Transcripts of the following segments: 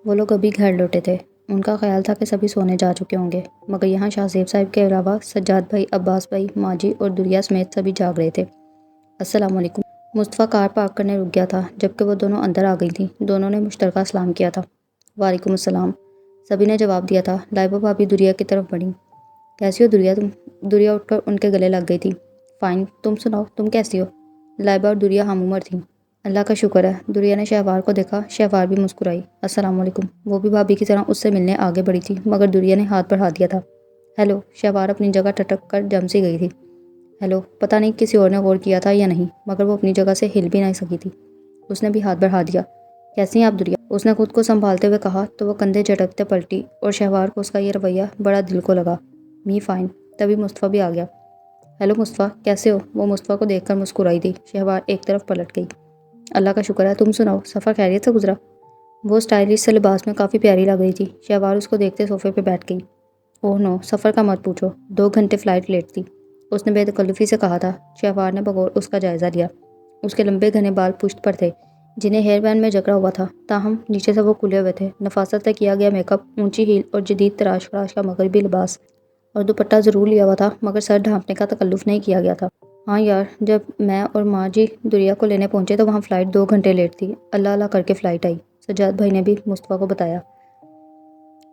وہ لوگ ابھی گھر لوٹے تھے۔ ان کا خیال تھا کہ سبھی سونے جا چکے ہوں گے، مگر یہاں شاہ زیب صاحب کے علاوہ سجاد بھائی، عباس بھائی، ماجی اور دریا سمیت سبھی جاگ رہے تھے۔ السلام علیکم۔ مصطفیٰ کار پارک کرنے رک گیا تھا جبکہ وہ دونوں اندر آ گئی تھیں۔ دونوں نے مشترکہ سلام کیا تھا۔ وعلیکم السلام، سبھی نے جواب دیا تھا۔ لائبہ بھابی دریا کی طرف بڑھیں۔ کیسی ہو دریا تم؟ دریا اٹھ کر ان کے گلے لگ گئی تھی۔ فائن، تم سناؤ، تم کیسی ہو؟ لائبہ اور دریا ہم عمر تھیں۔ اللہ کا شکر ہے۔ دریا نے شہوار کو دیکھا۔ شہوار بھی مسکرائی۔ السلام علیکم۔ وہ بھی بھابی کی طرح اس سے ملنے آگے بڑھی تھی مگر دریا نے ہاتھ بڑھا دیا تھا۔ ہیلو۔ شہوار اپنی جگہ ٹٹک کر جم سی گئی تھی۔ ہیلو۔ پتہ نہیں کسی اور نے غور کیا تھا یا نہیں مگر وہ اپنی جگہ سے ہل بھی نہیں سکی تھی۔ اس نے بھی ہاتھ بڑھا دیا۔ کیسی ہیں آپ دریا؟ اس نے خود کو سنبھالتے ہوئے کہا تو وہ کندھے جھٹکتے پلٹی اور شہوار کو اس کا یہ رویہ بڑا دل کو لگا۔ می فائن۔ تبھی مصطفیٰ بھی آ گیا۔ ہیلو مصطفیٰ، کیسے ہو؟ وہ مصطفیٰ کو دیکھ کر مسکرائی تھی۔ شہوار ایک طرف پلٹ گئی۔ اللہ کا شکر ہے، تم سناؤ، سفر خیریت سے گزرا؟ وہ اسٹائلش سے لباس میں کافی پیاری لگ رہی تھی۔ شہوار اس کو دیکھتے صوفے پہ بیٹھ گئی۔ اوہ نو، سفر کا مت پوچھو، 2 گھنٹے فلائٹ لیٹ تھی، اس نے بے تکلفی سے کہا تھا۔ شہوار نے بغور اس کا جائزہ لیا۔ اس کے لمبے گھنے بال پشت پر تھے جنہیں ہیئر بینڈ میں جکڑا ہوا تھا، تاہم نیچے سے وہ کھلے ہوئے تھے۔ نفاست سے کیا گیا میک اپ، اونچی ہیل اور جدید تراش فراش کا مغربی لباس اور دوپٹہ ضرور لیا ہوا تھا مگر سر ڈھانپنے کا تکلف نہیں کیا گیا تھا۔ ہاں یار، جب میں اور ماں جی دریا کو لینے پہنچے تو وہاں فلائٹ 2 گھنٹے لیٹ تھی۔ اللہ اللہ کر کے فلائٹ آئی، سجاد بھائی نے بھی مصطفیٰ کو بتایا۔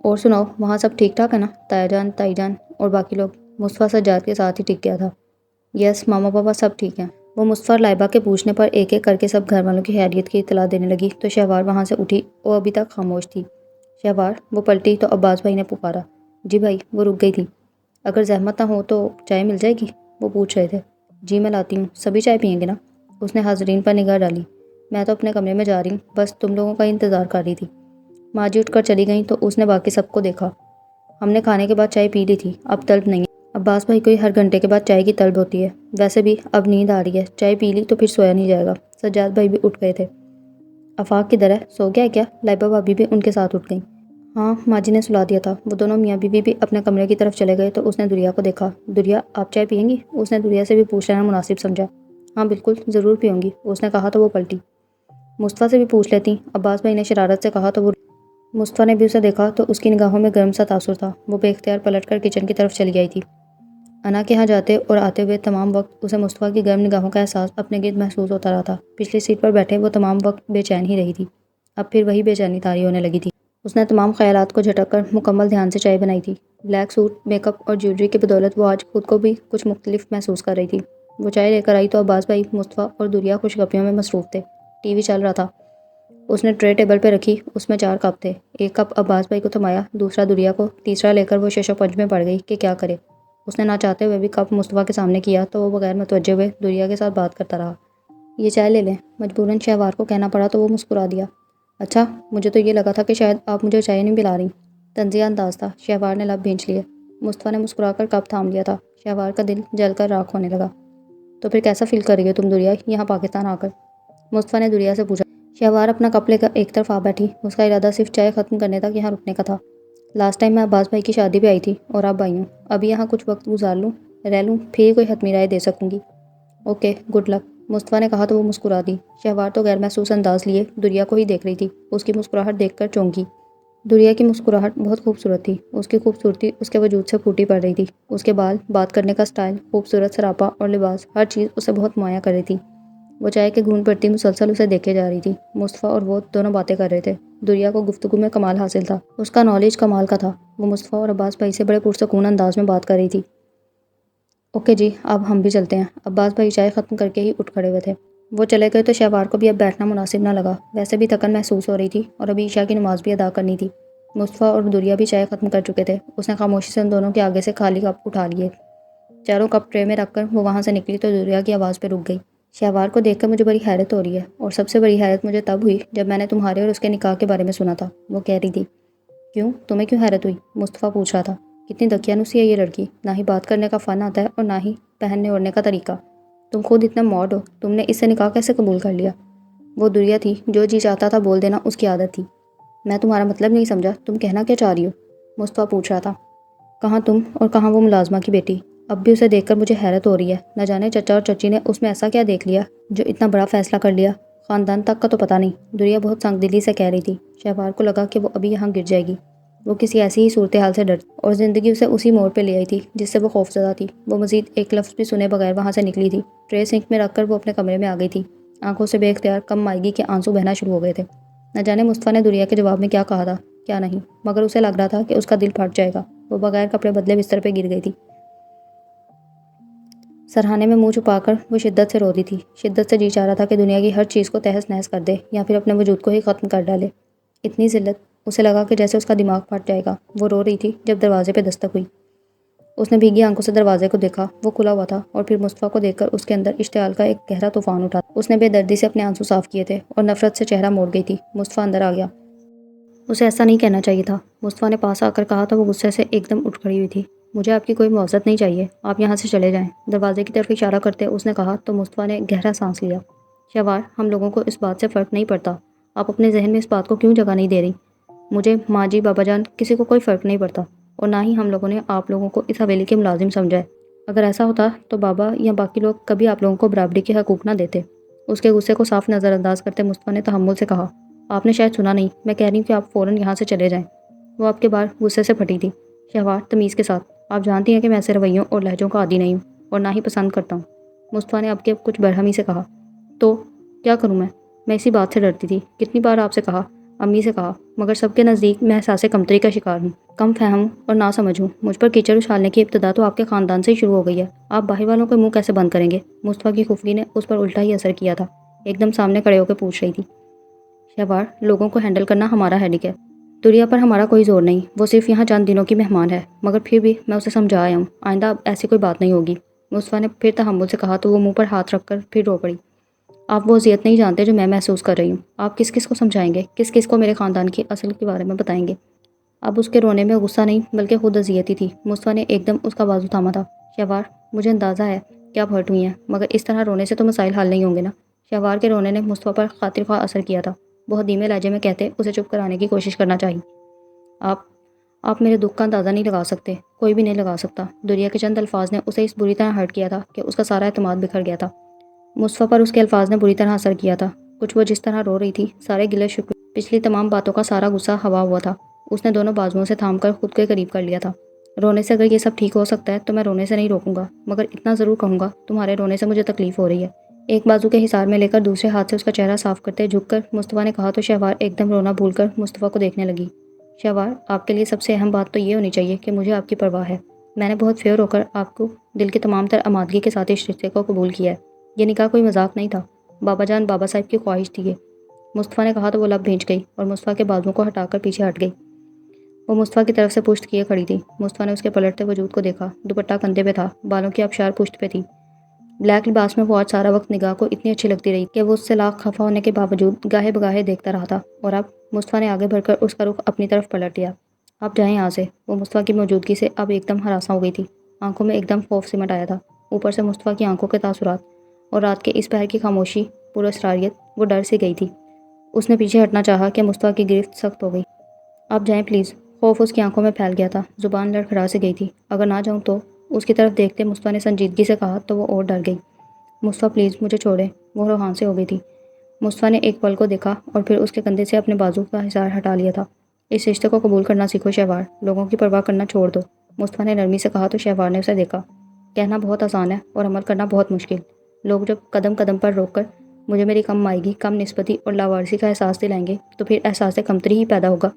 اور سناؤ، وہاں سب ٹھیک ٹھاک ہے نا؟ تایا جان، تائی جان اور باقی لوگ؟ مصطفیٰ سجاد کے ساتھ ہی ٹک گیا تھا۔ یس، ماما پاپا سب ٹھیک ہیں۔ وہ مصطفیٰ اور لائبہ کے پوچھنے پر ایک ایک کر کے سب گھر والوں کی خیریت کی اطلاع دینے لگی تو شہوار وہاں سے اٹھی۔ وہ ابھی تک خاموش تھی۔ شہوار، وہ پلٹی تو عباس بھائی نے پکارا۔ جی بھائی۔ وہ رک گئی تھی۔ اگر زحمت نہ ہو تو چائے مل جائے گی؟ وہ پوچھ رہے تھے۔ جی میں لاتی ہوں، سبھی چائے پئیں گے نا؟ اس نے حاضرین پر نگاہ ڈالی۔ میں تو اپنے کمرے میں جا رہی ہوں، بس تم لوگوں کا انتظار کر رہی تھی۔ ماجی اٹھ کر چلی گئیں تو اس نے باقی سب کو دیکھا۔ ہم نے کھانے کے بعد چائے پی لی تھی، اب طلب نہیں ہے۔ عباس بھائی کو ہی ہر گھنٹے کے بعد چائے کی طلب ہوتی ہے، ویسے بھی اب نیند آ رہی ہے، چائے پی لی تو پھر سویا نہیں جائے گا۔ سجاد بھائی بھی اٹھ گئے تھے۔ آفاق کدھر ہے؟ سو گیا ہے کیا؟ لائبہ بھابی بھی ان کے ساتھ اٹھ گئیں۔ ہاں، ماجی نے سلا دیا تھا۔ وہ دونوں میاں بیوی بھی اپنے کمرے کی طرف چلے گئے تو اس نے دریا کو دیکھا۔ دریا، آپ چائے پئیں گی؟ اس نے دریا سے بھی پوچھ لینا مناسب سمجھا۔ ہاں بالکل، ضرور پیوں گی، اس نے کہا تو وہ پلٹی۔ مصطفیٰ سے بھی پوچھ لیتی، عباس بھائی نے شرارت سے کہا تو وہ مصطفیٰ نے بھی اسے دیکھا تو اس کی نگاہوں میں گرم سا تاثر تھا۔ وہ بے اختیار پلٹ کر کچن کی طرف چلی آئی تھی۔ انا کے ہاں جاتے اور آتے ہوئے تمام وقت اسے مصطفیٰ کی گرم نگاہوں کا احساس اپنے گرد محسوس ہوتا رہا تھا۔ پچھلی سیٹ پر بیٹھے وہ تمام وقت بے چین ہی رہی تھی، اب پھر وہی بے چینی طاری ہونے لگی تھی۔ اس نے تمام خیالات کو جھٹک کر مکمل دھیان سے چائے بنائی تھی۔ بلیک سوٹ، میک اپ اور جیولری کی بدولت وہ آج خود کو بھی کچھ مختلف محسوس کر رہی تھی۔ وہ چائے لے کر آئی تو عباس بھائی، مصطفیٰ اور دریا خوش گپیوں میں مصروف تھے۔ ٹی وی چل رہا تھا۔ اس نے ٹرے ٹیبل پہ رکھی، اس میں 4 کپ تھے۔ ایک کپ عباس بھائی کو تھمایا، دوسرا دریا کو، تیسرا لے کر وہ شش و پنج میں پڑ گئی کہ کیا کرے۔ اس نے نہ چاہتے ہوئے بھی کپ مصطفیٰ کے سامنے کیا تو وہ بغیر متوجہ ہوئے دریا کے ساتھ بات کرتا رہا۔ یہ چائے لے لیں، مجبوراً شہوار کو کہنا پڑا تو وہ مسکرا دیا۔ اچھا، مجھے تو یہ لگا تھا کہ شاید آپ مجھے چائے نہیں پلا رہی۔ طنزیہ انداز تھا۔ شہوار نے لب بھینچ لیے۔ مصطفیٰ نے مسکرا کر کپ تھام لیا تھا۔ شہوار کا دل جل کر راکھ ہونے لگا۔ تو پھر کیسا فیل کر رہی ہو تم دریا یہاں پاکستان آ کر؟ مصطفیٰ نے دریا سے پوچھا۔ شہوار اپنا کپ لے کر ایک طرف آ بیٹھی۔ اس کا ارادہ صرف چائے ختم کرنے تک یہاں رکنے کا تھا۔ لاسٹ ٹائم میں عباس بھائی کی شادی پہ آئی تھی اور اب آئی ہوں، ابھی یہاں کچھ وقت گزار لوں، رہ لوں، پھر ہی کوئی حتمی رائے دے سکوں گی۔ اوکے، گڈ لک، مصطفیٰ نے کہا تو وہ مسکرا دی۔ شہوار تو غیر محسوس انداز لیے دریا کو ہی دیکھ رہی تھی۔ اس کی مسکراہٹ دیکھ کر چونکی۔ دریا کی مسکراہٹ بہت خوبصورت تھی۔ اس کی خوبصورتی اس کے وجود سے پھوٹی پڑ رہی تھی۔ اس کے بال، بات کرنے کا سٹائل، خوبصورت سراپا اور لباس، ہر چیز اسے بہت مایہ کر رہی تھی۔ وہ چائے کے گھونٹ بھرتی مسلسل اسے دیکھے جا رہی تھی۔ مصطفیٰ اور وہ دونوں باتیں کر رہے تھے۔ دریا کو گفتگو میں کمال حاصل تھا، اس کا نالج کمال کا تھا۔ وہ مصطفیٰ اور عباس بھائی سے بڑے پرسکون انداز میں بات کر رہی تھی۔ اوکے جی، اب ہم بھی چلتے ہیں۔ عباس بھائی چائے ختم کر کے ہی اٹھ کھڑے ہوئے تھے۔ وہ چلے گئے تو شہوار کو بھی اب بیٹھنا مناسب نہ لگا، ویسے بھی تھکن محسوس ہو رہی تھی اور ابھی عشاء کی نماز بھی ادا کرنی تھی۔ مصطفیٰ اور دریا بھی چائے ختم کر چکے تھے۔ اس نے خاموشی سے ان دونوں کے آگے سے خالی کپ اٹھا لیے۔ چاروں کپ ٹرے میں رکھ کر وہ وہاں سے نکلی تو دریا کی آواز پہ رک گئی۔ شہوار کو دیکھ کر مجھے بڑی حیرت ہو رہی ہے، اور سب سے بڑی حیرت مجھے تب ہوئی جب میں نے تمہارے اور اس کے نکاح کے بارے میں سنا تھا، وہ کہہ رہی تھی۔ کیوں، تمہیں کیوں حیرت ہوئی؟ مصطفیٰ پوچھ رہا تھا۔ کتنی دقیانوسی ہے یہ لڑکی، نہ ہی بات کرنے کا فن آتا ہے اور نہ ہی پہننے اوڑھنے کا طریقہ۔ تم خود اتنا ماڈ ہو، تم نے اس سے نکاح کیسے قبول کر لیا؟ وہ دریا تھی، جو جی چاہتا تھا بول دینا اس کی عادت تھی۔ میں تمہارا مطلب نہیں سمجھا، تم کہنا کیا چاہ رہی ہو؟ مصطفیٰ پوچھ رہا تھا۔ کہاں تم اور کہاں وہ ملازمہ کی بیٹی؟ اب بھی اسے دیکھ کر مجھے حیرت ہو رہی ہے، نہ جانے چچا اور چچی نے اس میں ایسا کیا دیکھ لیا جو اتنا بڑا فیصلہ کر لیا۔ خاندان تک کا تو پتہ نہیں، دنیا بہت تنگ دلی سے کہہ رہی تھی۔ شہوار کو لگا کہ وہ ابھی یہاں گر جائے گی۔ وہ کسی ایسی ہی صورتحال سے ڈرتی اور زندگی اسے اسی موڑ پہ لے آئی تھی جس سے وہ خوفزدہ تھی۔ وہ مزید ایک لفظ بھی سنے بغیر وہاں سے نکلی تھی۔ ٹرے سنک میں رکھ کر وہ اپنے کمرے میں آ گئی تھی۔ آنکھوں سے بے اختیار کم مائیگی کے آنسو بہنا شروع ہو گئے تھے۔ نہ جانے مصطفیٰ نے دنیا کے جواب میں کیا کہا تھا، کیا نہیں، مگر اسے لگ رہا تھا کہ اس کا دل پھٹ جائے گا۔ وہ بغیر کپڑے بدلے بستر پہ گر گئی تھی۔ سرہانے میں منہ چھپا کر وہ شدت سے رو دی تھی۔ شدت سے جی چاہ رہا تھا کہ دنیا کی ہر چیز کو تہس نہس کر دے یا پھر اپنے وجود کو ہی ختم کر ڈالے۔ اتنی ذلت، اسے لگا کہ جیسے اس کا دماغ پھٹ جائے گا۔ وہ رو رہی تھی جب دروازے پہ دستک ہوئی۔ اس نے بھیگی آنکھوں سے دروازے کو دیکھا، وہ کھلا ہوا تھا، اور پھر مصطفیٰ کو دیکھ کر اس کے اندر اشتعال کا ایک گہرا طوفان اٹھا۔ اس نے بے دردی سے اپنے آنسو صاف کیے تھے اور نفرت سے چہرہ موڑ گئی تھی۔ مصطفیٰ اندر آ گیا۔ اسے ایسا نہیں کہنا چاہیے تھا، مصطفیٰ نے پاس آ کر کہا تو وہ غصے سے ایک دم اٹھ کھڑی ہوئی تھی۔ مجھے آپ کی کوئی معذرت نہیں چاہیے، آپ یہاں سے چلے جائیں، دروازے کی طرف اشارہ کرتے اس نے کہا تو مصطفیٰ نے گہرا سانس لیا۔ شہوار، ہم لوگوں کو اس بات سے فرق نہیں پڑتا، آپ اپنے ذہن میں اس بات کو کیوں جگہ نہیں دے رہی؟ مجھے، ماں جی، بابا جان، کسی کو کوئی فرق نہیں پڑتا، اور نہ ہی ہم لوگوں نے آپ لوگوں کو اس حویلی کے ملازم سمجھا ہے۔ اگر ایسا ہوتا تو بابا یا باقی لوگ کبھی آپ لوگوں کو برابری کے حقوق نہ دیتے۔ اس کے غصے کو صاف نظر انداز کرتے مصطفیٰ نے تحمل سے کہا، آپ نے شاید سنا نہیں، میں کہہ رہی ہوں کہ آپ فوراً یہاں سے چلے جائیں۔ وہ آپ کے بار غصے سے پھٹی تھی۔ شہوار، تمیز کے ساتھ، آپ جانتی ہیں کہ میں ایسے رویوں اور لہجوں کا عادی نہیں ہوں اور نہ ہی پسند کرتا ہوں۔ مصطفیٰ نے اب کے کچھ برہمی سے کہا، تو کیا کروں میں اسی بات سے ڈرتی تھی، کتنی بار آپ سے کہا، امی سے کہا، مگر سب کے نزدیک میں احساس کمتری کا شکار ہوں، کم فہم ہوں اور نہ سمجھ ہوں۔ مجھ پر کیچڑ اچھالنے کی ابتدا تو آپ کے خاندان سے ہی شروع ہو گئی ہے، آپ باہر والوں کے منہ کیسے بند کریں گے؟ مصطفیٰ کی خفگی نے اس پر الٹا ہی اثر کیا تھا۔ ایک دم سامنے کھڑے ہو کے پوچھ رہی تھی، شہوار، لوگوں کو ہینڈل کرنا ہمارا ہیڈک ہے، دنیا پر ہمارا کوئی زور نہیں، وہ صرف یہاں چند دنوں کی مہمان ہے، مگر پھر بھی میں اسے سمجھا آیا ہوں، آئندہ اب ایسی کوئی بات نہیں ہوگی۔ مصطفیٰ نے پھر تحمل سے کہا تو وہ منہ پر ہاتھ رکھ کر پھر رو پڑی۔ آپ وہ اذیت نہیں جانتے جو میں محسوس کر رہی ہوں، آپ کس کس کو سمجھائیں گے، کس کس کو میرے خاندان کی اصل کے بارے میں بتائیں گے؟ اب اس کے رونے میں غصہ نہیں بلکہ خود اذیت ہی تھی۔ مصطفیٰ نے ایک دم اس کا بازو تھاما تھا۔ شہوار، مجھے اندازہ ہے کہ آپ ہرٹ ہوئی ہیں، مگر اس طرح رونے سے تو مسائل حل نہیں ہوں گے نا؟ شہوار کے رونے نے مصطفیٰ پر خاطر خواہ اثر کیا تھا۔ بہت دھیمے لہجے میں کہتے اسے چپ کرانے کی کوشش کرنا چاہی، آپ میرے دکھ کا اندازہ نہیں لگا سکتے، کوئی بھی نہیں لگا سکتا۔ دنیا کے چند الفاظ نے اسے اس بری طرح ہرٹ کیا تھا کہ اس کا سارا اعتماد بکھر گیا تھا۔ مصطفیٰ پر اس کے الفاظ نے بری طرح اثر کیا تھا۔ کچھ وہ جس طرح رو رہی تھی، سارے گلے شکوے، پچھلی تمام باتوں کا سارا غصہ ہوا ہوا تھا۔ اس نے دونوں بازوؤں سے تھام کر خود کے قریب کر لیا تھا۔ رونے سے اگر یہ سب ٹھیک ہو سکتا ہے تو میں رونے سے نہیں روکوں گا، مگر اتنا ضرور کہوں گا، تمہارے رونے سے مجھے تکلیف ہو رہی ہے۔ ایک بازو کے حصار میں لے کر دوسرے ہاتھ سے اس کا چہرہ صاف کرتے جھک کر مصطفیٰ نے کہا تو شہوار ایک دم رونا بھول کر مصطفیٰ کو دیکھنے لگی۔ شہوار، آپ کے لیے سب سے اہم بات تو یہ ہونی چاہیے کہ مجھے آپ کی پرواہ ہے۔ میں نے بہت فیور ہو کر آپ کو دل کی تمام تر آمادگی کے ساتھ اس رشتے کو قبول کیا ہے۔ یہ نکاح کوئی مذاق نہیں تھا، بابا جان بابا صاحب کی خواہش تھی یہ۔ مصطفیٰ نے کہا تو وہ لب بھینچ گئی اور مصطفیٰ کے بازوؤں کو ہٹا کر پیچھے ہٹ گئی۔ وہ مصطفیٰ کی طرف سے پشت کیے کھڑی تھی۔ مصطفیٰ نے اس کے پلٹتے وجود کو دیکھا، دوپٹہ کندھے پہ تھا، بالوں کی آبشار پشت پہ تھی۔ بلیک لباس میں وہ آج سارا وقت نگاہ کو اتنی اچھی لگتی رہی کہ وہ اس سے لاکھ خفا ہونے کے باوجود گاہے بگاہے دیکھتا رہا تھا، اور اب مصطفیٰ نے آگے بڑھ کر اس کا رخ اپنی طرف پلٹ دیا۔ آپ جائیں یہاں سے۔ وہ مصطفیٰ کی موجودگی سے اب ایک دم ہراساں ہو گئی تھی، آنکھوں میں ایک دم خوف سمٹ آیا تھا، اوپر سے مصطفیٰ کی آنکھوں کے تاثرات اور رات کے اس پہر کی خاموشی، پر اسراریت، وہ ڈر سے گئی تھی۔ اس نے پیچھے ہٹنا چاہا کہ مصطفیٰ کی گرفت سخت ہو گئی۔ آپ جائیں پلیز۔ خوف اس کی آنکھوں میں پھیل گیا تھا، زبان لڑکھڑا سے گئی تھی۔ اگر نہ جاؤں تو؟ اس کی طرف دیکھتے مصطفیٰ نے سنجیدگی سے کہا تو وہ اور ڈر گئی۔ مصطفیٰ پلیز مجھے چھوڑیں۔ وہ روحان سے ہو گئی تھی۔ مصطفیٰ نے ایک پل کو دیکھا اور پھر اس کے کندھے سے اپنے بازو کا حصار ہٹا لیا تھا۔ اس رشتے کو قبول کرنا سیکھو شہوار، لوگوں کی پرواہ کرنا چھوڑ دو، مصطفیٰ نے نرمی سے کہا تو شہوار نے اسے دیکھا۔ کہنا بہت آسان ہے اور عمل کرنا بہت مشکل۔ لوگ جب قدم قدم پر روک کر مجھے میری کم مائیگی، کم نسبتی اور لاوارثی کا احساس دلائیں گے تو پھر احساس کمتری ہی پیدا ہوگا۔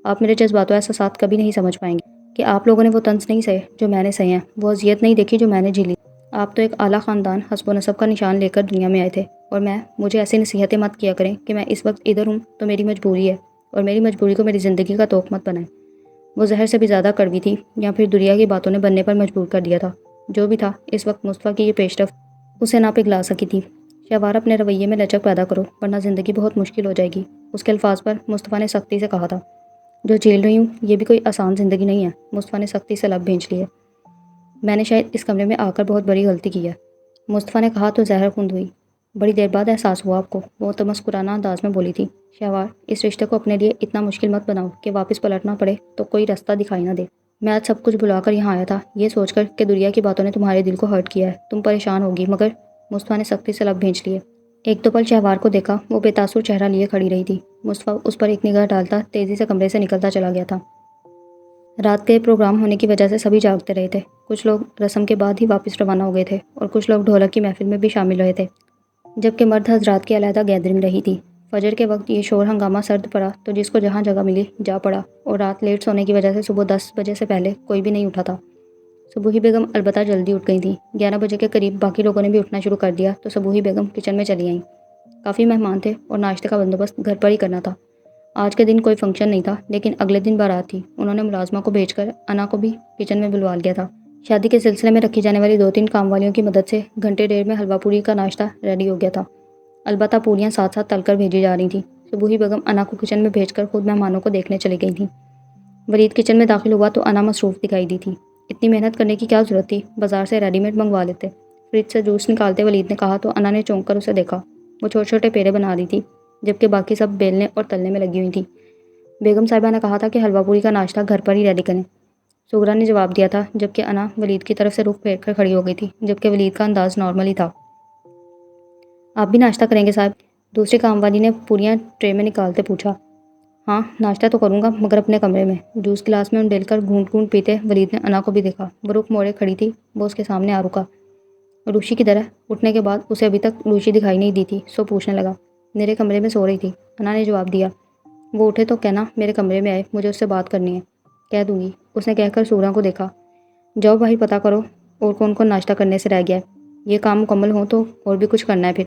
آپ میرے جذبات و احساسات کبھی نہیں سمجھ پائیں گے کہ آپ لوگوں نے وہ طنز نہیں سہے جو میں نے سہے ہیں، وہ اذیت نہیں دیکھی جو میں نے جھیلی۔ آپ تو ایک اعلیٰ خاندان، حسب و نسب کا نشان لے کر دنیا میں آئے تھے، اور مجھے ایسی نصیحتیں مت کیا کریں کہ میں اس وقت ادھر ہوں تو میری مجبوری ہے، اور میری مجبوری کو میری زندگی کا توق مت بنائیں۔ وہ زہر سے بھی زیادہ کڑوی تھی، یا پھر دنیا کی باتوں نے بننے پر مجبور کر دیا تھا۔ جو بھی تھا، اس وقت مصطفیٰ کی یہ پیش رفت اسے نہ پگھلا سکی تھی۔ شہوار، اپنے رویے میں لچک پیدا کرو ورنہ زندگی بہت مشکل ہو جائے گی۔ اس کے الفاظ پر مصطفیٰ نے سختی سے کہا تھا۔ جو جھیل رہی ہوں یہ بھی کوئی آسان زندگی نہیں ہے۔ مصطفیٰ نے سختی سے لب بھینچ لیے۔ میں نے شاید اس کمرے میں آ کر بہت بڑی غلطی کی ہے، مصطفیٰ نے کہا تو زہر خوند ہوئی۔ بڑی دیر بعد احساس ہوا آپ کو، وہ تمسکرانہ انداز میں بولی تھی۔ شہوار، اس رشتے کو اپنے لیے اتنا مشکل مت بناؤ کہ واپس پلٹنا پڑے تو کوئی راستہ دکھائی نہ دے۔ میں آج سب کچھ بھلا کر یہاں آیا تھا، یہ سوچ کر کہ دنیا کی باتوں نے تمہارے دل کو ہرٹ کیا ہے، تم پریشان ہوگی، مگر مصطفیٰ نے سختی سے لب بھینچ لیے۔ ایک دو پل شہوار کو دیکھا، وہ بے تاثر چہرہ لیے کھڑی رہی تھی۔ مصطفیٰ اس پر ایک نگاہ ڈالتا تیزی سے کمرے سے نکلتا چلا گیا تھا۔ رات کے پروگرام ہونے کی وجہ سے سبھی جاگتے رہے تھے۔ کچھ لوگ رسم کے بعد ہی واپس روانہ ہو گئے تھے اور کچھ لوگ ڈھولک کی محفل میں بھی شامل ہوئے تھے، جبکہ مرد حضرات کی علیحدہ گیدرنگ رہی تھی۔ فجر کے وقت یہ شور ہنگامہ سرد پڑا تو جس کو جہاں جگہ ملی جا پڑا، اور رات لیٹ سونے کی وجہ سے صبح 10 بجے سے پہلے کوئی بھی نہیں اٹھا تھا۔ صبوحی بیگم البتہ جلدی اٹھ گئی تھیں۔ 11 بجے کے قریب باقی لوگوں نے بھی اٹھنا شروع کر دیا تو صبوحی بیگم کچن میں چلی آئیں۔ کافی مہمان تھے اور ناشتے کا بندوبست گھر پر ہی کرنا تھا۔ آج کے دن کوئی فنکشن نہیں تھا، لیکن اگلے دن بارات تھی۔ انہوں نے ملازمہ کو بھیج کر انا کو بھی کچن میں بلوا لیا تھا۔ شادی کے سلسلے میں رکھی جانے والی 2-3 کام والیوں کی مدد سے گھنٹے ڈیڑھ میں حلوہ پوری کا ناشتہ ریڈی ہو گیا تھا۔ البتہ پوریاں ساتھ ساتھ تل کر بھیجی جا رہی تھیں۔ صبوحی بیگم انا کو کچن میں بھیج کر خود مہمانوں کو دیکھنے چلی گئی تھیں۔ ولید کچن میں داخل ہوا تو انا مصروف دکھائی دی تھی۔ اتنی محنت کرنے کی کیا ضرورت تھی، بازار سے ریڈی میڈ منگوا لیتے۔ فریج سے جوس نکالتے ولید نے کہا تو انا نے چونک کر اسے دیکھا۔ وہ چھوٹے چھوٹے پیڑے بنا رہی تھی، جبکہ باقی سب بیلنے اور تلنے میں لگی ہوئی تھیں۔ بیگم صاحبہ نے کہا تھا کہ حلوہ پوری کا ناشتہ گھر پر ہی ریڈی کریں، سغرا نے جواب دیا تھا، جبکہ انا ولید کی طرف سے رخ پھیر کر کھڑی ہو گئی تھی، جبکہ ولید کا انداز نارمل ہی تھا۔ آپ بھی ناشتہ کریں گے صاحب؟ دوسری کام والی نے پوریاں ٹرے میں نکالتے پوچھا۔ ہاں ناشتہ تو کروں گا، مگر اپنے کمرے میں۔ جوس گلاس میں ڈیل کر گھونٹ گھونٹ پیتے ولید نے انا کو بھی دیکھا۔ وہ رخ موڑے کھڑی تھی، وہ اس کے سامنے آ رکا۔ روشی کی طرح اٹھنے کے بعد اسے ابھی تک روشی دکھائی نہیں دی تھی، سو پوچھنے لگا۔ میرے کمرے میں سو رہی تھی، انا نے جواب دیا۔ وہ اٹھے تو کہنا میرے کمرے میں آئے، مجھے اس سے بات کرنی ہے۔ کہہ دوں گی، اس نے کہہ کر سغرا کو دیکھا۔ جاؤ باہر پتہ کرو اور کون کون ناشتہ کرنے سے رہ گیا ہے، یہ کام مکمل ہو تو اور بھی کچھ کرنا ہے پھر۔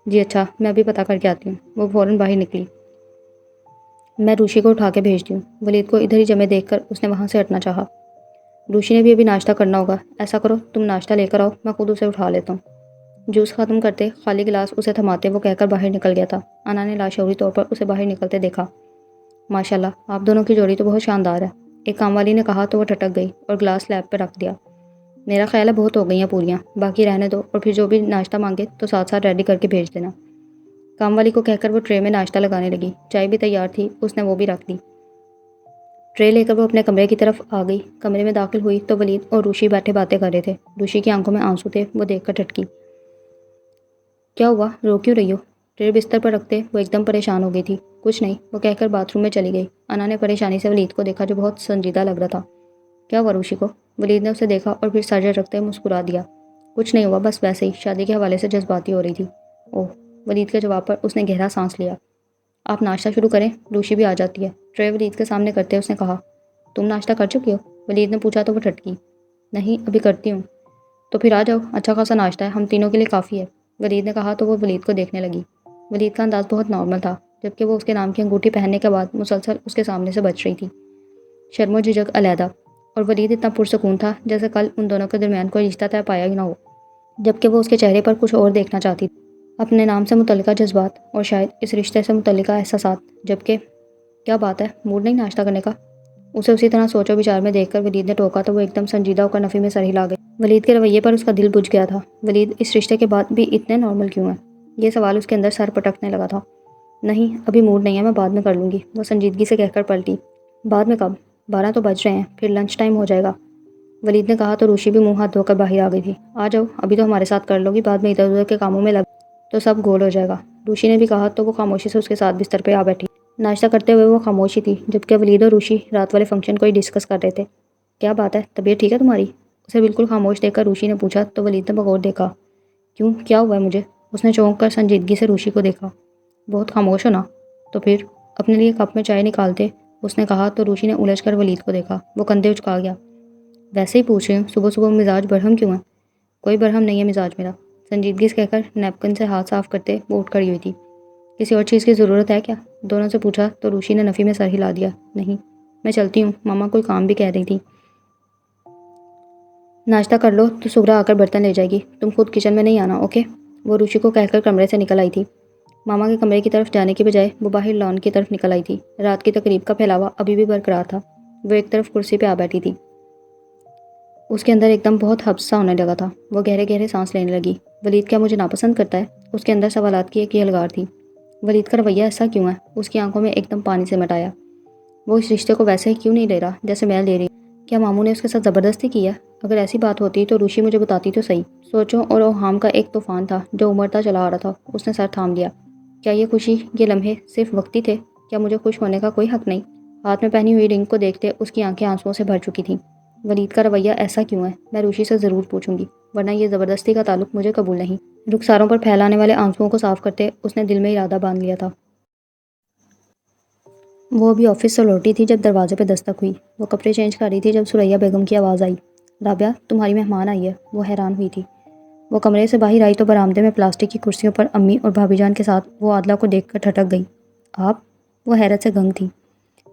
جی اچھا، میں ابھی پتہ کر کے آتی ہوں۔ وہ فوراً باہر نکلی۔ میں روشی کو اٹھا کے بھیجتی ہوں۔ ولید کو ادھر ہی جمے دیکھ کر اس نے وہاں سے ہٹنا چاہا۔ روشی نے بھی ابھی ناشتہ کرنا ہوگا، ایسا کرو تم ناشتہ لے کر آؤ، میں خود اسے اٹھا لیتا ہوں۔ جوس ختم کرتے خالی گلاس اسے تھماتے وہ کہہ کر باہر نکل گیا تھا۔ انا نے لاشعوری طور پر اسے باہر نکلتے دیکھا۔ ماشاءاللہ، آپ دونوں کی جوڑی تو بہت شاندار ہے، ایک کام والی نے کہا تو وہ ٹھٹک گئی اور گلاس لیب پہ رکھ دیا۔ میرا خیال ہے بہت ہو گئی ہیں پوریاں، باقی رہنے دو، اور پھر جو بھی ناشتہ مانگے تو ساتھ ساتھ ریڈی کر کے بھیج دینا۔ کام والی کو کہہ کر وہ ٹرے میں ناشتہ لگانے لگی۔ چائے بھی تیار تھی، اس نے وہ بھی رکھ دی۔ ٹرے لے کر وہ اپنے کمرے کی طرف آ گئی۔ کمرے میں داخل ہوئی تو ولید اور روشی بیٹھے باتیں کر رہے تھے۔ روشی کی آنکھوں میں آنسو تھے، وہ دیکھ کر ٹھٹکی۔ کیا ہوا، رو کیوں رہی ہو؟ ٹرے بستر پر رکھتے وہ ایک دم پریشان ہو گئی تھی۔ کچھ نہیں، وہ کہہ کر باتھ روم میں چلی گئی۔ انا نے پریشانی سے ولید کو دیکھا جو بہت سنجیدہ لگ رہا تھا۔ کیا ہوا روشی کو؟ ولید نے اسے دیکھا اور پھر سر رکھتے مسکرا دیا۔ کچھ نہیں ہوا، بس ویسے ہی شادی کے حوالے سے جذباتی ہو رہی تھی۔ اوہ، ولید کے جواب پر اس نے گہرا سانس لیا۔ آپ ناشتہ شروع کریں، روشی بھی آ جاتی ہے۔ ٹرے ولید کے سامنے کرتے اس نے کہا۔ تم ناشتہ کر چکی ہو؟ ولید نے پوچھا تو وہ ٹھٹکی۔ نہیں، ابھی کرتی ہوں۔ تو پھر آ جاؤ، اچھا خاصا ناشتہ ہے، ہم تینوں کے لیے کافی ہے، ولید نے کہا تو وہ ولید کو دیکھنے لگی۔ ولید کا انداز بہت نارمل تھا، جبکہ وہ اس کے نام کی انگوٹھی پہننے کے بعد مسلسل اس کے سامنے سے بچ رہی تھی۔ شرم و جھجک علیحدہ، اور ولید اتنا پرسکون تھا جیسے کل ان دونوں کے درمیان کوئی رشتہ طے پایا ہی نہ ہو، جبکہ وہ اس کے چہرے پر کچھ اور دیکھنا چاہتی تھی، اپنے نام سے متعلقہ جذبات اور شاید اس رشتے سے متعلقہ احساسات۔ جبکہ کیا بات ہے، موڈ نہیں ناشتہ کرنے کا؟ اسے اسی طرح سوچ و بچار میں دیکھ کر ولید نے ٹوکا تو وہ ایک دم سنجیدہ ہو کر نفی میں سر ہلا گئی۔ ولید کے رویے پر اس کا دل بجھ گیا تھا۔ ولید اس رشتے کے بعد بھی اتنے نارمل کیوں ہیں؟ یہ سوال اس کے اندر سر پٹکنے لگا تھا۔ نہیں، ابھی موڈ نہیں ہے، میں بعد میں کر لوں گی، وہ سنجیدگی سے کہہ کر پلٹی۔ بعد میں کب؟ 12 تو بج رہے ہیں، پھر لنچ ٹائم ہو جائے گا، ولید نے کہا تو روشی بھی منہ ہاتھ دھو کر باہر آ گئی تھی۔ آ جاؤ، ابھی تو ہمارے ساتھ کر لو گی، بعد میں ادھر ادھر کے کاموں میں لگ تو سب گول ہو جائے گا، روشی نے بھی کہا تو وہ خاموشی سے اس کے ساتھ بستر پہ آ بیٹھی۔ ناشتہ کرتے ہوئے وہ خاموشی تھی، جبکہ ولید اور روشی رات والے فنکشن کو ہی ڈسکس کر رہے تھے۔ کیا بات ہے، طبیعت ٹھیک ہے تمہاری؟ اسے بالکل خاموش دیکھ کر روشی نے پوچھا تو ولید نے بغور دیکھا۔ کیوں، کیا ہوا ہے مجھے؟ اس نے چونک کر سنجیدگی سے روشی کو دیکھا۔ بہت خاموش ہو نا، تو پھر اپنے لیے کپ میں چائے نکالتے اس نے کہا تو روشی نے الجھ کر ولید کو دیکھا۔ وہ کندھے اچکا گیا۔ ویسے ہی پوچھ رہی ہوں، صبح صبح مزاج برہم کیوں ہے؟ کوئی برہم نہیں ہے مزاج میرا، سنجیدگی سے کہہ کر نیپکن سے ہاتھ صاف کرتے وہ اٹھ کھڑی ہوئی تھی۔ کسی اور چیز کی ضرورت ہے کیا؟ دونوں سے پوچھا تو روشی نے نفی میں سر ہلا دیا۔ نہیں، میں چلتی ہوں، ماما کوئی کام بھی کہہ رہی تھی۔ ناشتہ کر لو تو سغرا آ کر برتن لے جائے گی، تم خود کچن میں نہیں آنا، اوکے؟ وہ روشی کو کہہ کر کمرے سے نکل آئی تھی۔ ماما کے کمرے کی طرف جانے کی بجائے وہ باہر لان کی طرف نکل آئی تھی۔ رات کی تقریب کا پھیلاوا ابھی بھی برقرار تھا۔ وہ ایک طرف کرسی پہ آ بیٹھی تھی۔ اس کے اندر ایک دم بہت حبس سا ہونے لگا تھا۔ وہ گہرے گہرے سانس لینے لگی۔ ولید کیا مجھے ناپسند کرتا ہے؟ اس کے اندر سوالات کی ایک یلغار تھی۔ ولید کا رویہ ایسا کیوں ہے؟ اس کی آنکھوں میں ایک دم پانی سمٹ آیا۔ وہ اس رشتے کو ویسے ہی کیوں نہیں لے رہا جیسے میں لے رہی ہوں؟ کیا ماموں نے اس کے ساتھ زبردستی کی ہے؟ اگر ایسی بات ہوتی تو روشی مجھے بتاتی تو صحیح۔ سوچوں اور اوہام کا ایک طوفان تھا جو امڑتا چلا آ رہا تھا۔ اس نے سر تھام لیا۔ کیا یہ خوشی، یہ لمحے صرف وقتی تھے؟ کیا مجھے خوش ہونے کا کوئی حق نہیں؟ ہاتھ میں پہنی ہوئی رنگ کو دیکھتے اس کی آنکھیں آنسوؤں سے بھر چکی تھیں۔ ولید کا رویہ ایسا کیوں ہے؟ میں روشی سے ضرور پوچھوں گی، ورنہ یہ زبردستی کا تعلق مجھے قبول نہیں۔ رخساروں پر پھیلانے والے آنسوؤں کو صاف کرتے اس نے دل میں ارادہ باندھ لیا تھا۔ وہ ابھی آفس سے لوٹی تھی جب دروازے پہ دستک ہوئی۔ وہ کپڑے چینج کر رہی تھی جب ثریا بیگم کی آواز آئی، رابعہ تمہاری مہمان آئی ہے۔ وہ حیران ہوئی تھی۔ وہ کمرے سے باہر آئی تو برآمدے میں پلاسٹک کی کرسیوں پر امی اور بھابی جان کے ساتھ وہ عادلہ کو دیکھ کر ٹھٹک گئی۔ آپ؟ وہ حیرت سے گنگ تھی۔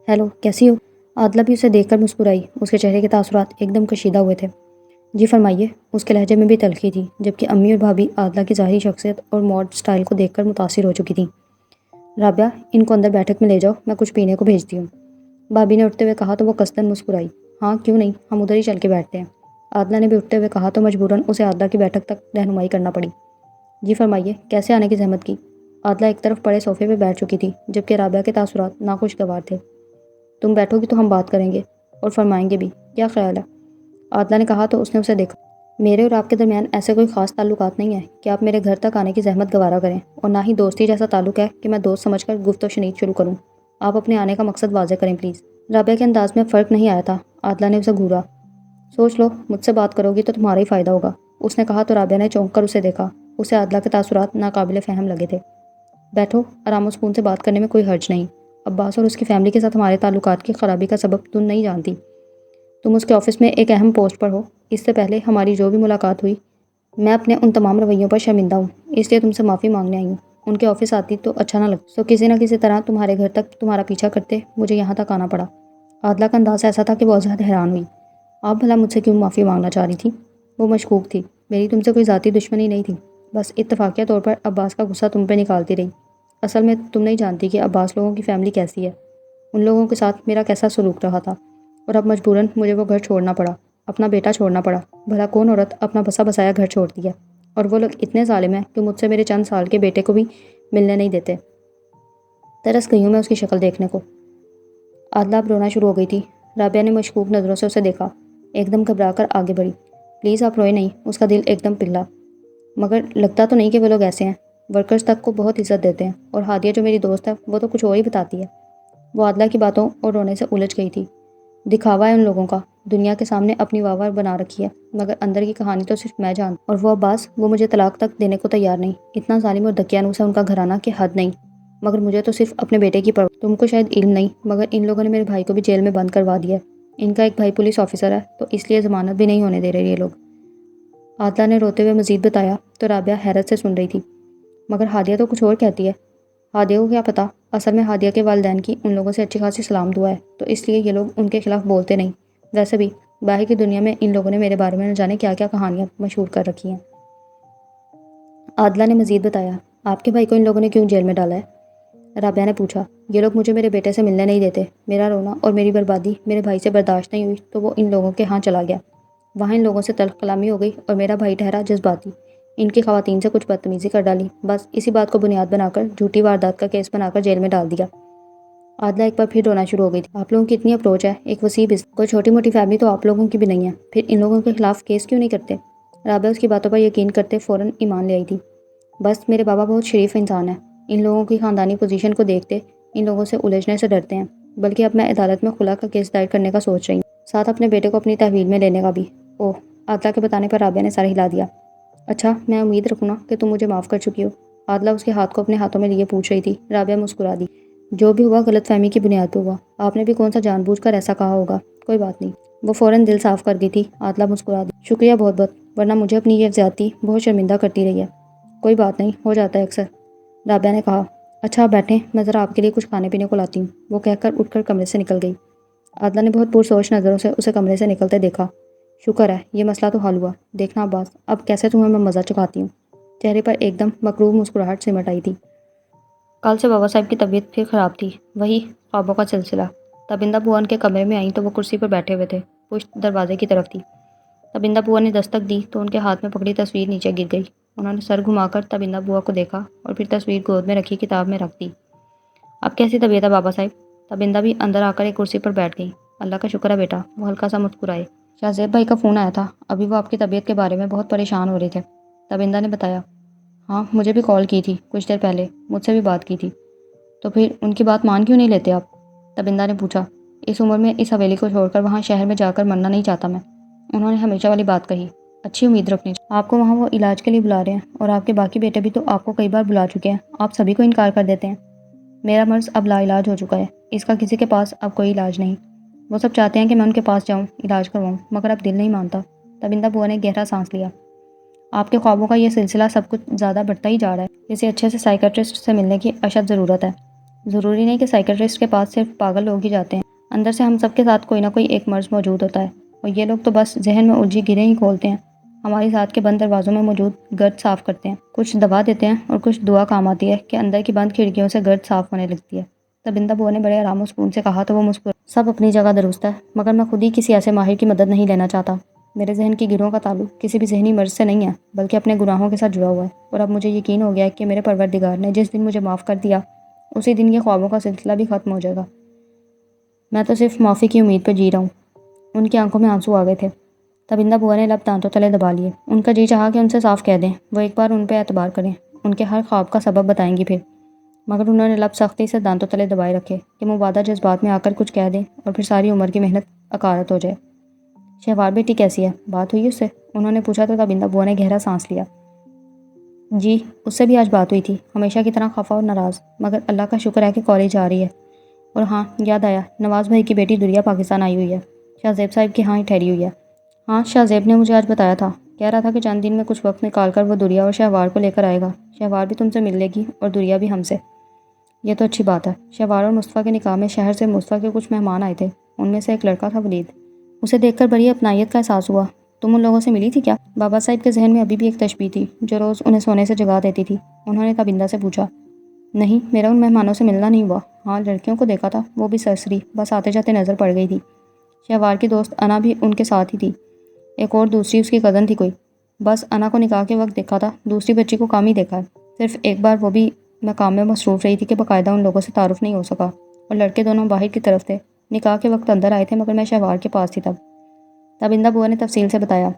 ہیلو، کیسی ہو؟ عادلہ بھی اسے دیکھ کر مسکرائی۔ اس کے چہرے کے تاثرات ایک دم کشیدہ ہوئے تھے۔ جی فرمائیے۔ اس کے لہجے میں بھی تلخی تھی، جبکہ امی اور بھابی عادلہ کی ظاہری شخصیت اور ماڈ سٹائل کو دیکھ کر متاثر ہو چکی تھیں۔ رابعہ ان کو اندر بیٹھک میں لے جاؤ، میں کچھ پینے کو بھیجتی ہوں، بھابی نے اٹھتے ہوئے کہا تو وہ قصداً مسکرائی۔ ہاں کیوں نہیں، ہم ادھر ہی چل کے بیٹھتے ہیں، عادلہ نے بھی اٹھتے ہوئے کہا تو مجبوراً اسے عادلہ کی بیٹھک تک رہنمائی کرنا پڑی۔ جی فرمائیے، کیسے آنے کی زحمت کی؟ عادلہ ایک طرف پڑے صوفے پہ بیٹھ چکی تھی، جبکہ رابعہ کے تاثرات ناخوشگوار تھے۔ تم بیٹھو گی تو ہم بات کریں گے اور فرمائیں گے بھی، کیا خیال ہے؟ عادلہ نے کہا تو اس نے اسے دیکھا۔ میرے اور آپ کے درمیان ایسے کوئی خاص تعلقات نہیں ہیں کہ آپ میرے گھر تک آنے کی زحمت گوارا کریں، اور نہ ہی دوستی جیسا تعلق ہے کہ میں دوست سمجھ کر گفت و شنید شروع کروں۔ آپ اپنے آنے کا مقصد واضح کریں پلیز۔ رابعہ کے انداز میں فرق نہیں آیا تھا۔ عادلہ نے اسے گھورا۔ سوچ لو، مجھ سے بات کرو گی تو تمہارا ہی فائدہ ہوگا، اس نے کہا تو رابعہ نے چونک کر اسے دیکھا۔ اسے عادلہ کے تاثرات ناقابل فہم لگے تھے۔ بیٹھو، آرام و سکون سے بات کرنے میں کوئی حرج نہیں۔ عباس اور اس کی فیملی کے ساتھ ہمارے تعلقات کی خرابی کا سبب تم نہیں جانتی۔ تم اس کے آفس میں ایک اہم پوسٹ پر ہو۔ اس سے پہلے ہماری جو بھی ملاقات ہوئی، میں اپنے ان تمام رویوں پر شرمندہ ہوں، اس لیے تم سے معافی مانگنے آئی ہوں۔ ان کے آفس آتی تو اچھا نہ لگتا، سو کسی نہ کسی طرح تمہارے گھر تک تمہارا پیچھا کرتے مجھے یہاں تک آنا پڑا۔ عادلہ کا انداز ایسا تھا کہ وہ ازحد حیران ہوئی۔ آپ بھلا مجھ سے کیوں معافی مانگنا چاہ رہی تھی؟ وہ مشکوک تھی۔ میری تم سے کوئی ذاتی دشمنی نہیں تھی، بس اتفاقیہ طور پر عباس کا غصہ تم پہ نکالتی رہی۔ اصل میں تم نہیں جانتی کہ عباس لوگوں کی فیملی کیسی ہے، ان لوگوں کے ساتھ میرا کیسا سلوک رہا تھا، اور اب مجبوراً مجھے وہ گھر چھوڑنا پڑا، اپنا بیٹا چھوڑنا پڑا۔ بھلا کون عورت اپنا بسا بسایا گھر چھوڑتی ہے؟ اور وہ لوگ اتنے ظالم ہیں کہ مجھ سے میرے چند سال کے بیٹے کو بھی ملنے نہیں دیتے۔ ترس گئی ہوں میں اس کی شکل دیکھنے کو۔ عادلہ اب رونا شروع ہو گئی تھی۔ رابعہ نے مشکوک نظروں سے اسے دیکھا، ایک دم گھبرا کر آگے بڑھی۔ پلیز آپ روئے نہیں، اس کا دل ایک دم پگھلا۔ مگر لگتا تو نہیں کہ وہ لوگ ایسے ہیں، ورکرز تک کو بہت عزت دیتے ہیں، اور ہادیہ جو میری دوست ہے وہ تو کچھ اور ہی بتاتی ہے۔ وہ عادلہ کی باتوں اور رونے سے الجھ گئی تھی۔ دکھاوا ہے ان لوگوں کا، دنیا کے سامنے اپنی واہ بنا رکھی ہے، مگر اندر کی کہانی تو صرف میں جانتی ہوں۔ اور وہ عباس، وہ مجھے طلاق تک دینے کو تیار نہیں، اتنا ظالم اور دقیانوس ہے ان کا گھرانہ کہ حد نہیں۔ مگر مجھے تو صرف اپنے بیٹے کی پرواہ۔ تم کو شاید علم نہیں، مگر ان لوگوں نے میرے بھائی کو بھی جیل میں بند کروا دیا ہے۔ ان کا ایک بھائی پولیس آفیسر ہے، تو اس لیے ضمانت بھی نہیں ہونے دے رہے یہ لوگ۔ عادلہ نے روتے ہوئے مزید بتایا تو رابعہ حیرت سے سن رہی تھی۔ مگر ہادیہ تو کچھ اور کہتی ہے۔ ہادیہ کو کیا پتہ، اصل میں ہادیہ کے والدین کی ان لوگوں سے اچھی خاصی سلام دعا ہے، تو اس لیے یہ لوگ ان کے خلاف بولتے نہیں۔ ویسے بھی باہر کی دنیا میں ان لوگوں نے میرے بارے میں نہ جانے کیا کیا کہانیاں مشہور کر رکھی ہیں۔ عادلہ نے مزید بتایا، آپ کے بھائی کو ان لوگوں نے کیوں جیل میں ڈالا ہے؟ رابعہ نے پوچھا۔ یہ لوگ مجھے میرے بیٹے سے ملنے نہیں دیتے، میرا رونا اور میری بربادی میرے بھائی سے برداشت نہیں ہوئی تو وہ ان لوگوں کے ہاں چلا گیا۔ وہاں ان لوگوں سے تلخ کلامی ہو گئی اور میرا بھائی ٹھہرا جذباتی، ان کی خواتین سے کچھ بدتمیزی کر ڈالی، بس اسی بات کو بنیاد بنا کر جھوٹی واردات کا کیس بنا کر جیل میں ڈال دیا۔ عادلہ ایک بار پھر رونا شروع ہو گئی تھی۔ آپ لوگوں کی اتنی اپروچ ہے، ایک وسیع بزنس، کوئی چھوٹی موٹی فیملی تو آپ لوگوں کی بھی نہیں ہے، پھر ان لوگوں کے خلاف کیس کیوں نہیں کرتے؟ رابعہ اس کی باتوں پر یقین کرتے فوراً ایمان لے آئی تھی۔ بس میرے بابا بہت شریف انسان ہے، ان لوگوں کی خاندانی پوزیشن کو دیکھتے ان لوگوں سے الجھنے سے ڈرتے ہیں، بلکہ اب میں عدالت میں خلا کا کیس دائر کرنے کا سوچ رہی ہوں، ساتھ اپنے بیٹے کو اپنی تحویل میں لینے کا بھی۔ اوہ، عادلہ کے بتانے پر رابعہ نے سر ہلا دیا۔ اچھا، میں امید رکھوں نا کہ تم مجھے معاف کر چکی ہو؟ عادلہ اس کے ہاتھ کو اپنے ہاتھوں میں لیے پوچھ رہی تھی۔ رابعہ مسکرا دی۔ جو بھی ہوا غلط فہمی کی بنیاد پہ ہوا، آپ نے بھی کون سا جان بوجھ کر ایسا کہا ہوگا، کوئی بات نہیں۔ وہ فوراً دل صاف کر گئی تھی۔ عادلہ مسکرا دی۔ شکریہ بہت بہت، ورنہ مجھے اپنی یہ زیادتی بہت شرمندہ کرتی رہی ہے۔ کوئی بات نہیں، ہو جاتا ہے اکثر، رابعہ نے کہا۔ اچھا آپ بیٹھیں، میں ذرا آپ کے لیے کچھ کھانے پینے کو لاتی ہوں، وہ کہہ کر اٹھ کر کمرے سے نکل گئی۔ عادلہ نے بہت پرسوچ نظروں سے اسے کمرے سے نکلتے دیکھا۔ شکر ہے، یہ مسئلہ تو حل ہوا۔ دیکھنا عباس، اب کیسے تمہیں میں مزہ چکھاتی ہوں۔ چہرے پر ایک دم مکروہ مسکراہٹ سمٹ آئی تھی۔ کل سے بابا صاحب کی طبیعت پھر خراب تھی، وہی خوابوں کا سلسلہ۔ تبندہ بوا ان کے کمرے میں آئیں تو وہ کرسی پر بیٹھے ہوئے تھے، پشت دروازے کی طرف تھی۔ تبندہ بوا نے دستک دی تو ان کے ہاتھ میں پکڑی تصویر نیچے گر گئی۔ انہوں نے سر گھما کر تبندہ بوا کو دیکھا اور پھر تصویر گود میں رکھی کتاب میں رکھ دی۔ اب کیسی طبیعت ہے بابا صاحب؟ تبندہ بھی اندر آ کر ایک کرسی پر بیٹھ گئی۔ اللہ کا شکر ہے بیٹا، وہ ہلکا سا مسکرائے۔ شاہزیب بھائی کا فون آیا تھا، ابھی وہ آپ کی طبیعت کے بارے میں بہت پریشان ہو رہے تھے، تبندہ نے بتایا۔ ہاں مجھے بھی کال کی تھی کچھ دیر پہلے، مجھ سے بھی بات کی تھی۔ تو پھر ان کی بات مان کیوں نہیں لیتے آپ؟ تبندہ نے پوچھا۔ اس عمر میں اس حویلی کو چھوڑ کر وہاں شہر میں جا کر مرنا نہیں چاہتا میں، انہوں نے ہمیشہ والی بات کہی۔ اچھی امید رکھنی چاہیے، آپ کو وہاں وہ علاج کے لیے بلا رہے ہیں اور آپ کے باقی بیٹے بھی تو آپ کو کئی بار بلا چکے ہیں، آپ سبھی کو انکار کر دیتے ہیں۔ میرا مرض اب لا علاج ہو چکا ہے، اس کا کسی کے پاس اب کوئی علاج نہیں۔ وہ سب چاہتے ہیں کہ میں ان کے پاس جاؤں، علاج کرواؤں، مگر اب دل نہیں مانتا۔ تبندہ بوا نے گہرا سانس لیا۔ آپ کے خوابوں کا یہ سلسلہ سب کچھ زیادہ بڑھتا ہی جا رہا ہے، کسی اچھے سے سائیکٹرسٹ سے ملنے کی اشد ضرورت ہے۔ ضروری نہیں کہ سائیکٹرسٹ کے پاس صرف پاگل لوگ ہی جاتے ہیں، اندر سے ہم سب کے ساتھ کوئی نہ کوئی ایک مرض موجود ہوتا ہے، اور یہ لوگ تو بس ذہن میں الجھی گرہیں ہی کھولتے ہیں، ہماری ذات کے بند دروازوں میں موجود گرد صاف کرتے ہیں، کچھ دبا دیتے ہیں اور کچھ دعا کام آتی ہے کہ اندر کی بند کھڑکیوں سے گرد صاف ہونے لگتی ہے۔ تبندہ بوا نے بڑے آرام و سکون سے کہا تو وہ مسکرا۔ سب اپنی جگہ درست ہے، مگر میں خود ہی کسی ایسے ماہر کی مدد نہیں لینا چاہتا۔ میرے ذہن کی گرہوں کا تعلق کسی بھی ذہنی مرض سے نہیں ہے، بلکہ اپنے گناہوں کے ساتھ جڑا ہوا ہے، اور اب مجھے یقین ہو گیا ہے کہ میرے پروردگار نے جس دن مجھے معاف کر دیا، اسی دن یہ خوابوں کا سلسلہ بھی ختم ہو جائے گا۔ میں تو صرف معافی کی امید پہ جی رہا ہوں۔ ان کی آنکھوں میں آنسو آ گئے تھے۔ تبندہ بوا نے لب دانتوں تلے دبا لیے۔ ان کا جی چاہا کہ ان سے صاف کہہ دیں وہ ایک بار ان پہ اعتبار کریں، ان کے ہر خواب کا سبب بتائیں گی پھر، مگر انہوں نے لب سختی سے دانتوں تلے دبائے رکھے کہ مبادہ جذبات میں آ کر کچھ کہہ دیں اور پھر ساری عمر کی محنت اکارت ہو جائے۔ شہوار بیٹی کیسی ہے؟ بات ہوئی اس سے؟ انہوں نے پوچھا تو تبندہ بوا نے گہرا سانس لیا۔ جی اس سے بھی آج بات ہوئی تھی، ہمیشہ کی طرح خفا اور ناراض، مگر اللہ کا شکر ہے کہ کالج جا رہی ہے۔ اور ہاں یاد آیا، نواز بھائی کی بیٹی دریا پاکستان آئی ہوئی ہے، شاہزیب صاحب کی ہاں ہی ٹھہری ہوئی ہے۔ ہاں شاہزیب نے مجھے آج بتایا تھا، کہہ رہا تھا کہ چند دن میں کچھ وقت نکال کر وہ دریا اور شہوار کو لے کر آئے گا، شہوار بھی تم سے مل لے گی اور دریا بھی ہم سے۔ یہ تو اچھی بات ہے۔ شہوار اور مصطفیٰ کے نکاح میں شہر سے مصطفیٰ کے کچھ مہمان آئے تھے، ان میں سے ایک لڑکا تھا ولید۔ اسے دیکھ کر بڑی اپنائیت کا احساس ہوا۔ تم ان لوگوں سے ملی تھی کیا؟ بابا صاحب کے ذہن میں ابھی بھی ایک تشبیہ تھی جو روز انہیں سونے سے جگا دیتی تھی۔ انہوں نے تبندہ سے پوچھا۔ نہیں میرا ان مہمانوں سے ملنا نہیں ہوا، ہاں لڑکیوں کو دیکھا تھا، وہ بھی سرسری، بس آتے جاتے نظر پڑ گئی تھی۔ شہوار کی دوست انا بھی ان کے ساتھ ہی تھی، ایک اور دوسری اس کی کزن تھی کوئی، بس انا کو نکاح کے وقت دیکھا تھا، دوسری بچی کو کام ہی دیکھا ہے، صرف ایک بار، وہ بھی میں کام میں مصروف رہی تھی کہ باقاعدہ ان لوگوں سے تعارف نہیں ہو سکا، اور لڑکے دونوں باہر کی طرف تھے، نکاح کے وقت اندر آئے تھے مگر میں شہوار کے پاس تھی تب۔ تبندہ بوا نے تفصیل سے بتایا۔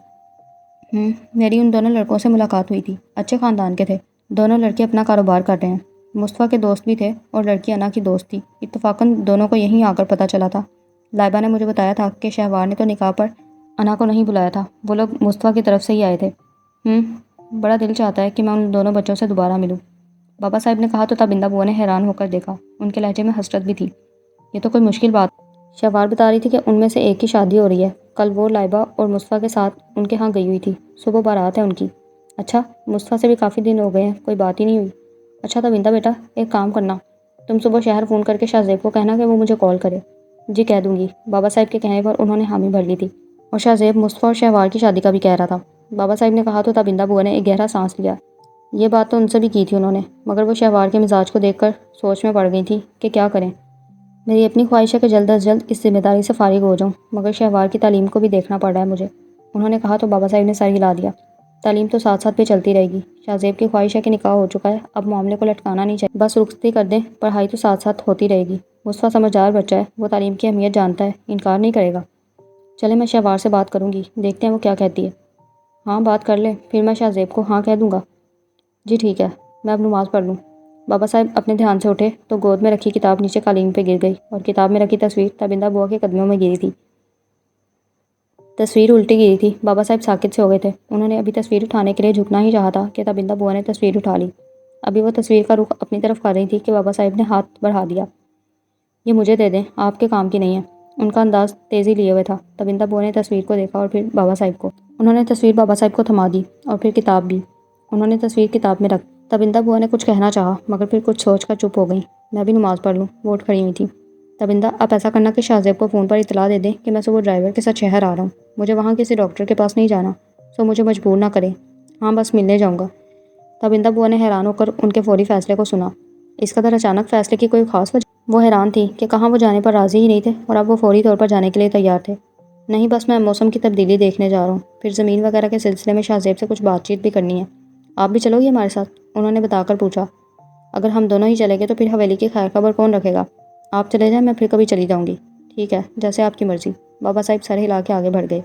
میری ان دونوں لڑکوں سے ملاقات ہوئی تھی، اچھے خاندان کے تھے، دونوں لڑکے اپنا کاروبار کر رہے ہیں، مصطفیٰ کے دوست بھی تھے اور لڑکی انا کی دوست تھی، اتفاقاً دونوں کو یہیں آ کر پتہ چلا تھا۔ لائبہ نے مجھے بتایا تھا کہ شہوار نے تو نکاح پر انا کو نہیں بلایا تھا، وہ لوگ مصطفیٰ کی طرف سے ہی آئے تھے۔ بڑا دل چاہتا ہے کہ میں ان دونوں بچوں سے دوبارہ ملوں، بابا صاحب نے کہا تو تبندہ بوا نے حیران ہو کر دیکھا، ان کے لہجے میں حسرت بھی تھی۔ یہ تو کوئی مشکل بات۔ شہوار بتا رہی تھی کہ ان میں سے ایک کی شادی ہو رہی ہے، کل وہ لائبہ اور مصطفیٰ کے ساتھ ان کے ہاں گئی ہوئی تھی، صبح بارات ہے ان کی۔ اچھا مصطفیٰ سے بھی کافی دن ہو گئے ہیں، کوئی بات ہی نہیں ہوئی؟ اچھا تبندہ بیٹا ایک کام کرنا، تم صبح شہر فون کر کے شاہزیب کو کہنا کہ وہ مجھے کال کرے۔ جی کہہ دوں گی، بابا صاحب کے کہنے پر انہوں نے حامی بھر لی تھی، اور شاہزیب مصطفیٰ اور شہوار کی شادی کا بھی کہہ رہا تھا۔ بابا صاحب نے کہا تو تبندہ بوا نے ایک گہرا سانس لیا۔ یہ بات تو ان سے بھی کی تھی انہوں نے، مگر وہ شہوار کے مزاج کو دیکھ کر سوچ میں پڑ گئی تھی کہ کیا کریں۔ میری اپنی خواہش ہے کہ جلد از جلد اس ذمہ داری سے فارغ ہو جاؤں، مگر شہوار کی تعلیم کو بھی دیکھنا پڑ رہا ہے مجھے، انہوں نے کہا تو بابا صاحب نے سر ہلا دیا۔ تعلیم تو ساتھ ساتھ بھی چلتی رہے گی، شاہزیب کی خواہش ہے کہ نکاح ہو چکا ہے، اب معاملے کو لٹکانا نہیں چاہیے، بس رخصتی کر دیں، پڑھائی تو ساتھ ساتھ ہوتی رہے گی۔ مصطفیٰ سمجھدار بچہ ہے، وہ تعلیم کی اہمیت جانتا ہے، انکار نہیں کرے گا۔ چلے میں شہوار سے بات کروں گی، دیکھتے ہیں وہ کیا کہتی ہے۔ ہاں بات کر لیں، پھر میں شاہزیب کو ہاں کہہ دوں گا۔ جی ٹھیک ہے، میں اب نماز پڑھ لوں۔ بابا صاحب اپنے دھیان سے اٹھے تو گود میں رکھی کتاب نیچے قالین پہ گر گئی، اور کتاب میں رکھی تصویر تبندہ بوا کے قدموں میں گری تھی۔ تصویر الٹی گری تھی، بابا صاحب ساکت سے ہو گئے تھے، انہوں نے ابھی تصویر اٹھانے کے لیے جھکنا ہی چاہا تھا کہ تبندہ بوا نے تصویر اٹھا لی۔ ابھی وہ تصویر کا رخ اپنی طرف کر رہی تھی کہ بابا صاحب نے ہاتھ بڑھا دیا۔ یہ مجھے دے دیں، آپ کے کام کی نہیں ہے، ان کا انداز تیزی لیے ہوئے تھا۔ تبندہ بوا نے تصویر کو دیکھا اور پھر بابا صاحب کو، انہوں نے تصویر بابا صاحب کو تھما دی اور پھر کتاب بھی، انہوں نے تصویر کتاب میں رکھ۔ تبندہ بوا نے کچھ کہنا چاہا مگر پھر کچھ سوچ کر چپ ہو گئیں۔ میں بھی نماز پڑھ لوں، وہ اٹھ کھڑی ہوئی تھی۔ تبندہ آپ ایسا کرنا کہ شاہزیب کو فون پر اطلاع دے دیں کہ میں صبح ڈرائیور کے ساتھ شہر آ رہا ہوں، مجھے وہاں کسی ڈاکٹر کے پاس نہیں جانا، سو مجھے مجبور نہ کریں۔ ہاں بس ملنے جاؤں گا۔ تبندہ بوا نے حیران ہو کر ان کے فوری فیصلے کو سنا۔ اس قدر اچانک فیصلے کی کوئی خاص وجہ؟ وہ حیران تھی کہ کہاں وہ جانے پر راضی ہی نہیں تھے اور اب وہ فوری طور پر جانے کے لیے تیار تھے۔ نہیں بس میں موسم کی تبدیلی دیکھنے جا رہا ہوں، پھر زمین وغیرہ کے سلسلے میں شاہزیب سے کچھ بات چیت بھی کرنی ہے۔ آپ بھی چلو گے ہمارے ساتھ؟ انہوں نے بتا کر پوچھا۔ اگر ہم دونوں ہی چلیں گے تو پھر حویلی کی خیر خبر کون رکھے گا؟ آپ چلے جائیں، میں پھر کبھی چلی جاؤں گی۔ ٹھیک ہے جیسے آپ کی مرضی، بابا صاحب سر ہلا کے آگے بڑھ گئے۔